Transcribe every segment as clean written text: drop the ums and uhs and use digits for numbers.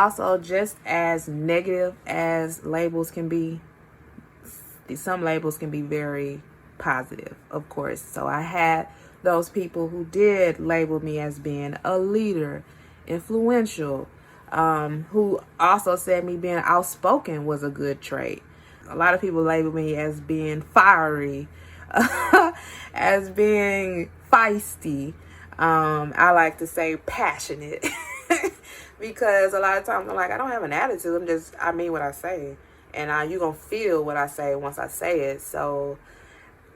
also, just as negative as labels can be, some labels can be very positive, of course. So I had those people who did label me as being a leader, influential, who also said me being outspoken was a good trait. A lot of people label me as being fiery, as being feisty. I like to say passionate because a lot of times I'm like, I don't have an attitude. I mean what I say. And you're going to feel what I say once I say it. So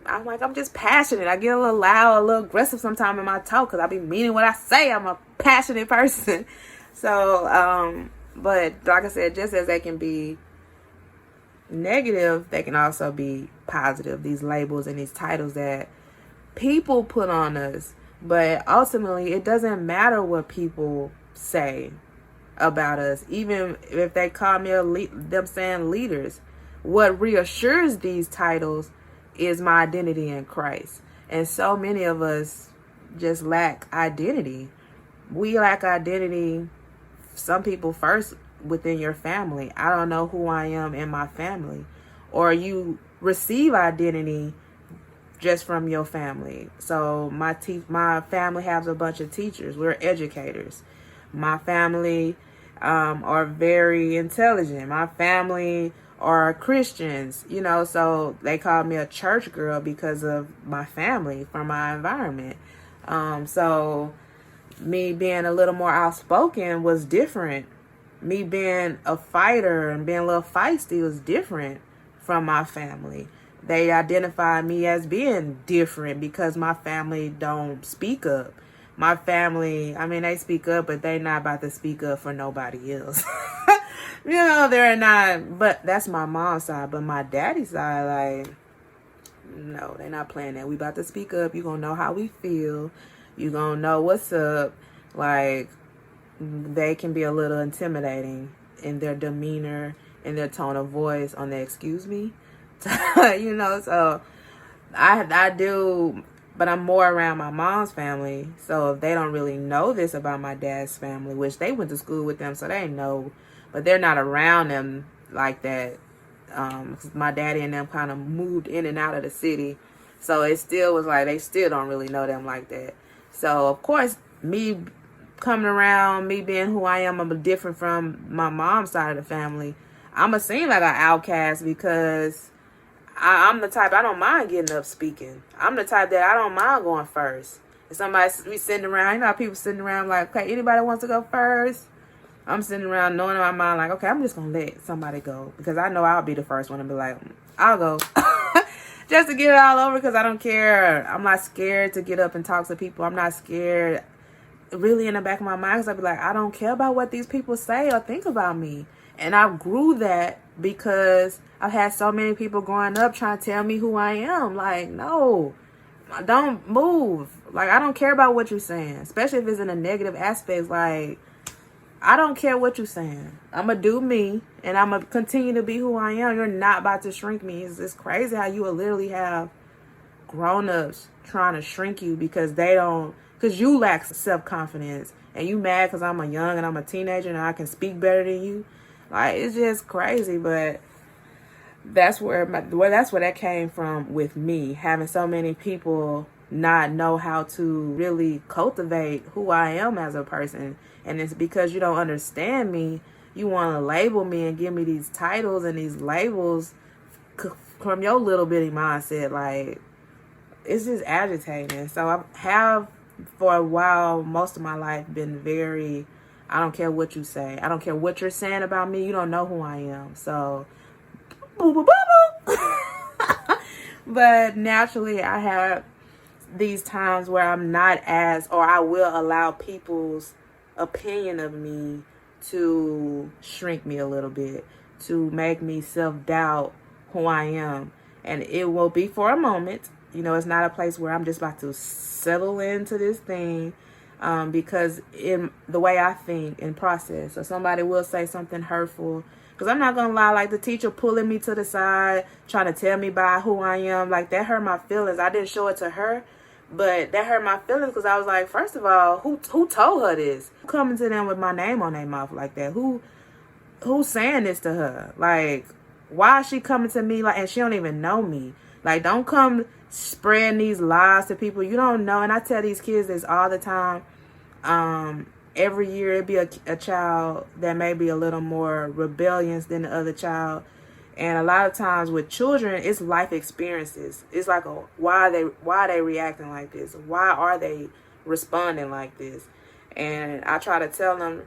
I'm like, I'm just passionate. I get a little loud, a little aggressive sometimes in my talk because I be meaning what I say. I'm a passionate person. So, but like I said, just as they can be negative, they can also be positive. These labels and these titles that people put on us. But ultimately, it doesn't matter what people say about us, even if they call me them saying leaders. What reassures these titles is my identity in Christ. And so many of us just lack identity. We lack identity, some people first within your family. I don't know who I am in my family. Or you receive identity just from your family. So my family has a bunch of teachers. We're educators. My family are very intelligent. My family are Christians, so they call me a church girl because of my family, from my environment. So me being a little more outspoken was different. Me being a fighter and being a little feisty was different from my family. They identify me as being different because my family don't speak up. My family, they speak up, but they're not about to speak up for nobody else. They're not, but that's my mom's side. But my daddy's side, no, they're not playing that. We about to speak up. You're going to know how we feel. You're going to know what's up. They can be a little intimidating in their demeanor, in their tone of voice, on their excuse me. So I do, but I'm more around my mom's family. So if they don't really know this about my dad's family, which they went to school with them, so they know, but they're not around them like that. My daddy and them kind of moved in and out of the city. So it still was like, they still don't really know them like that. So of course, me coming around, me being who I am, I'm different from my mom's side of the family. I'ma seem like an outcast because I'm the type, I don't mind getting up speaking. I'm the type that I don't mind going first. If somebody be sitting around, how people sitting around like, okay, anybody wants to go first? I'm sitting around knowing in my mind like, okay, I'm just going to let somebody go. Because I know I'll be the first one to be like, I'll go. Just to get it all over because I don't care. I'm not scared to get up and talk to people. I'm not scared. Really in the back of my mind, because I'll be like, I don't care about what these people say or think about me. And I grew that because I've had so many people growing up trying to tell me who I am. Like, no, don't move. I don't care about what you're saying, especially if it's in a negative aspect. I don't care what you're saying. I'm going to do me, and I'm going to continue to be who I am. You're not about to shrink me. It's crazy how you will literally have grown-ups trying to shrink you because you lack self-confidence, and you mad because I'm young and I'm a teenager and I can speak better than you. It's just crazy, but that's where that came from with me, having so many people not know how to really cultivate who I am as a person. And it's because you don't understand me, you want to label me and give me these titles and these labels from your little bitty mindset. It's just agitating. So I have, for a while, most of my life, been very, I don't care what you say. I don't care what you're saying about me. You don't know who I am. So, boo, boo, boo, boo. But naturally, I have these times where I'm not I will allow people's opinion of me to shrink me a little bit, to make me self-doubt who I am. And it will be for a moment. It's not a place where I'm just about to settle into this thing. Because in the way I think and process, so somebody will say something hurtful, because I'm not gonna lie, the teacher pulling me to the side, trying to tell me about who I am, that hurt my feelings. I didn't show it to her, but that hurt my feelings because I was like, first of all, who told her this? Who coming to them with my name on their mouth like that? Who who's saying this to her? Like, why is she coming to me and she don't even know me? Like, don't come spreading these lies to people you don't know. And I tell these kids this all the time. Every year it'd be a child that may be a little more rebellious than the other child. And a lot of times with children, it's life experiences. It's like, why are they reacting like this? Why are they responding like this? And I try to tell them,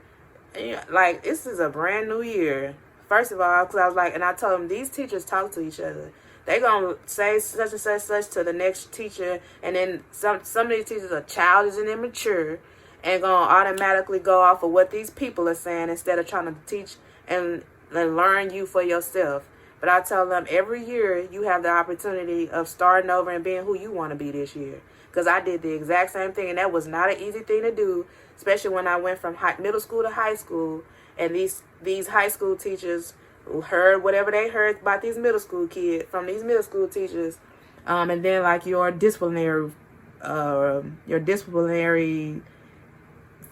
like, this is a brand new year. First of all, because I was like, and I told them, these teachers talk to each other. They gonna say such and such to the next teacher, and then some of these teachers are childish and immature, and gonna automatically go off of what these people are saying instead of trying to teach and learn you for yourself. But I tell them, every year you have the opportunity of starting over and being who you want to be this year. Because I did the exact same thing, and that was not an easy thing to do, especially when I went from middle school to high school, and these high school teachers heard whatever they heard about these middle school kids from these middle school teachers, and then like your disciplinary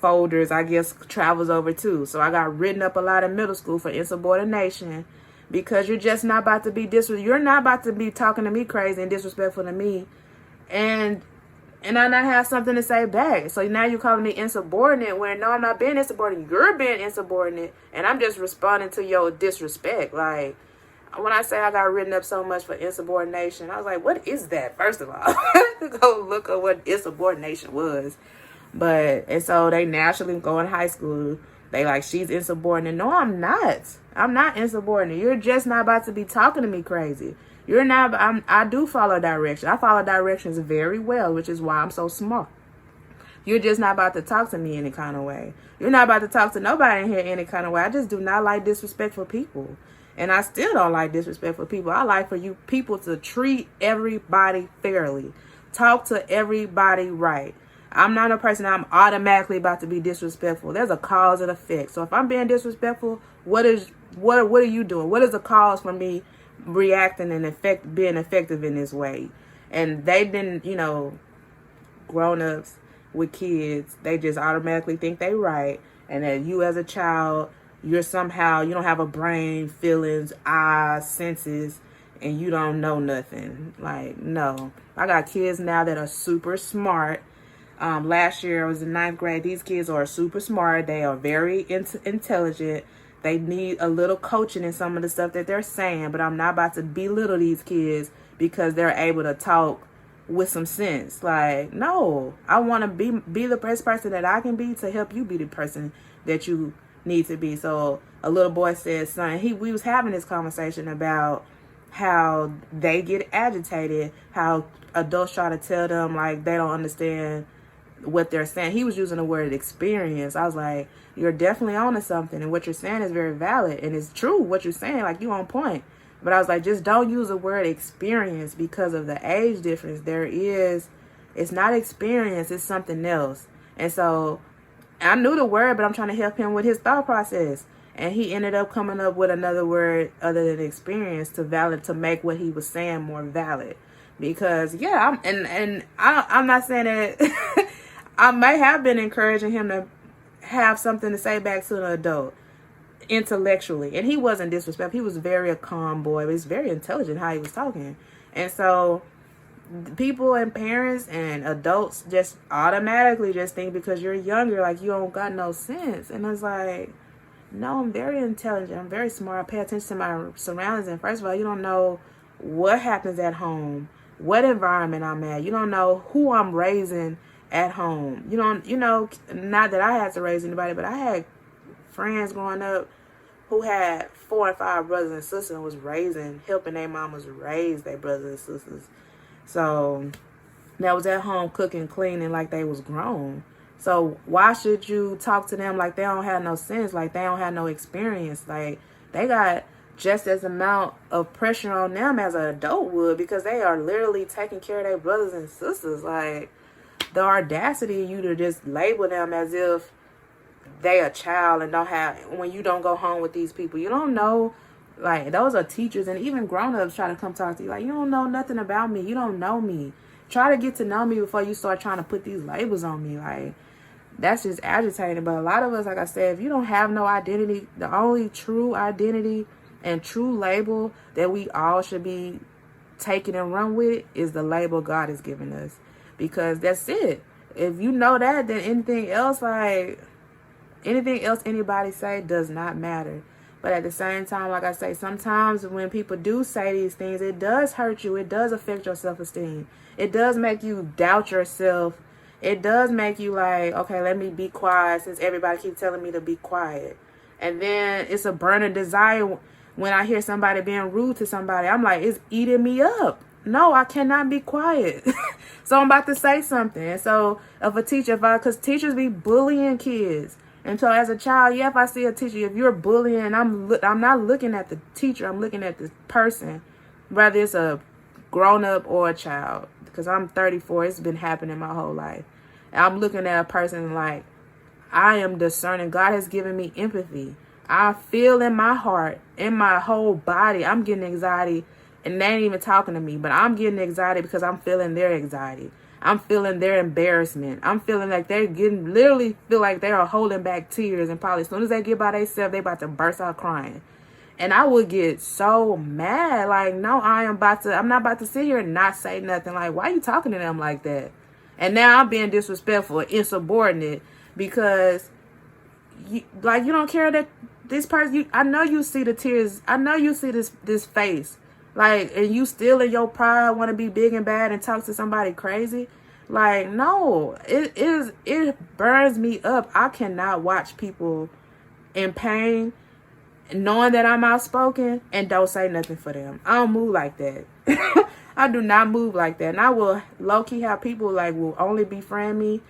folders, I guess, travels over too. So I got written up a lot in middle school for insubordination, because you're just not about to be you're not about to be talking to me crazy and disrespectful to me, and I not have something to say back. So now you're calling me insubordinate, when no, I'm not being insubordinate. You're being insubordinate, and I'm just responding to your disrespect. Like, when I say I got written up so much for insubordination, I was like, what is that? First of all, I had to go look at what insubordination was. And so they naturally go in high school. They like, she's insubordinate. No, I'm not. I'm not insubordinate. You're just not about to be talking to me crazy. You're not. I do follow directions. I follow directions very well, which is why I'm so smart. You're just not about to talk to me any kind of way. You're not about to talk to nobody in here any kind of way. I just do not like disrespectful people. And I still don't like disrespectful people. I like for you people to treat everybody fairly. Talk to everybody right. I'm not a person I'm automatically about to be disrespectful. There's a cause and effect. So if I'm being disrespectful, what are you doing? What is the cause for me reacting and being effective in this way? And they didn't, grown-ups with kids, they just automatically think they right, and that you as a child, you don't have a brain, feelings, eyes, senses, and you don't know nothing. Like, no. I got kids now that are super smart. Last year I was in 9th grade. These kids are super smart. They are very intelligent. They need a little coaching in some of the stuff that they're saying, but I'm not about to belittle these kids because they're able to talk with some sense. Like, no, I want to be the best person that I can be to help you be the person that you need to be. So a little boy said, son, we was having this conversation about how they get agitated, how adults try to tell them like they don't understand what they're saying. He was using the word experience. I was like, you're definitely on to something, and what you're saying is very valid, and it's true what you're saying, like, you on point. But I was like, just don't use the word experience because of the age difference. It's not experience, it's something else. And so I knew the word, but I'm trying to help him with his thought process, and he ended up coming up with another word other than experience to make what he was saying more valid. Because I'm not saying that I might have been encouraging him to have something to say back to an adult intellectually, and he wasn't disrespectful. He was very a calm boy, but he's very intelligent how he was talking. And so people and parents and adults just automatically just think because you're younger, like, you don't got no sense. And it's like, no, I'm very intelligent. I'm very smart. I pay attention to my surroundings. And first of all, you don't know what happens at home, what environment I'm at. You don't know who I'm raising at home. Not that I had to raise anybody, but I had friends growing up who had 4 and 5 brothers and sisters and was helping their mamas raise their brothers and sisters. So that was at home cooking, cleaning like they was grown. So why should you talk to them like they don't have no sense, like they don't have no experience? Like, they got just as amount of pressure on them as an adult would, because they are literally taking care of their brothers and sisters. Like, the audacity of you to just label them as if they a child and when you don't go home with these people, you don't know. Like, those are teachers, and even grown-ups try to come talk to you like, you don't know nothing about me, you don't know me. Try to get to know me before you start trying to put these labels on me. Like, that's just agitating. But a lot of us, like I said, if you don't have no identity, the only true identity and true label that we all should be taking and run with is the label God has given us. Because that's it. If you know that, then anything else anybody say does not matter. But at the same time, like I say, sometimes when people do say these things, it does hurt you. It does affect your self-esteem. It does make you doubt yourself. It does make you like, okay, let me be quiet since everybody keeps telling me to be quiet. And then it's a burning desire when I hear somebody being rude to somebody. I'm like, it's eating me up. No, I cannot be quiet. So I'm about to say something. And so if a teacher, because teachers be bullying kids. And so as a child, yeah, if I see a teacher, if you're bullying, I'm not looking at the teacher, I'm looking at the person, whether it's a grown-up or a child. Because I'm 34, it's been happening my whole life. And I'm looking at a person like, I am discerning. God has given me empathy. I feel in my heart, in my whole body, I'm getting anxiety. And they ain't even talking to me, but I'm getting anxiety because I'm feeling their anxiety. I'm feeling their embarrassment. I'm feeling like they're literally feel like they are holding back tears. And probably as soon as they get by themselves, they about to burst out crying. And I would get so mad. Like, no, I'm not about to sit here and not say nothing. Like, why are you talking to them like that? And now I'm being disrespectful, insubordinate, because you don't care that this person, I know you see the tears. I know you see this face. Like, and you still in your pride want to be big and bad and talk to somebody crazy. Like, no, it burns me up. I cannot watch people in pain knowing that I'm outspoken and don't say nothing for them. I don't move like that. I do not move like that. And I will low-key have people like will only befriend me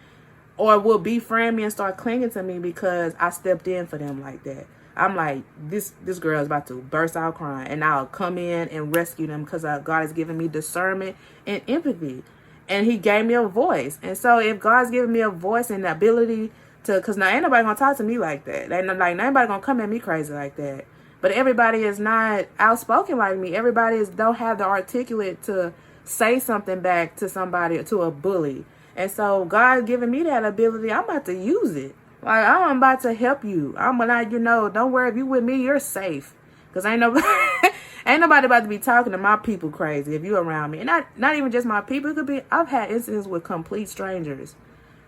or will befriend me and start clinging to me because I stepped in for them like that. I'm like, this girl is about to burst out crying, and I'll come in and rescue them because God has given me discernment and empathy, and he gave me a voice. And so if God's given me a voice and the ability to, because now ain't nobody gonna talk to me like that. Ain't like nobody gonna come at me crazy like that. But everybody is not outspoken like me. Everybody don't have the articulate to say something back to somebody or to a bully. And so God giving me that ability, I'm about to use it. Like, I'm about to help you. I'm not, don't worry, if you with me, you're safe. Because ain't nobody about to be talking to my people crazy if you around me. And not even just my people. It could be, I've had incidents with complete strangers.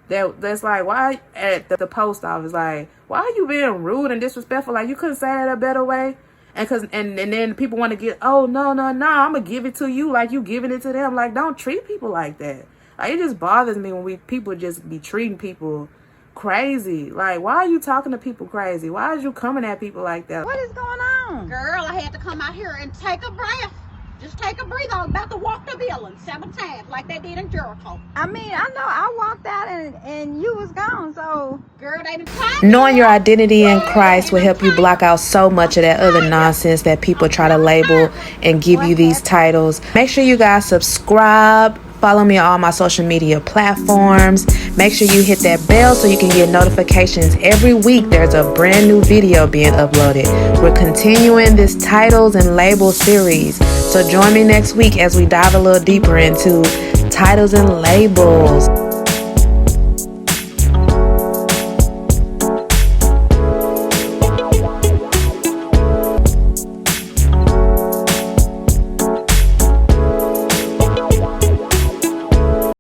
That's like, why at the post office, like, why are you being rude and disrespectful? Like, you couldn't say that a better way. And then people want to get, oh, no, I'm going to give it to you like you giving it to them. Like, don't treat people like that. Like, it just bothers me when people just be treating people crazy. Like, why are you talking to people crazy? Why are you coming at people like that? What is going on? Girl, I had to come out here and take a breath. Just take a breathe. I was about to walk the building 7 times like they did in Jericho. I mean, I know I walked out and you was gone, so girl, they didn't time. Knowing your identity in Christ will help you block out so much of that other nonsense that people try to label and give you these titles. Make sure you guys subscribe. Follow me on all my social media platforms. Make sure you hit that bell so you can get notifications every week. There's a brand new video being uploaded. We're continuing this titles and labels series. So join me next week as we dive a little deeper into titles and labels.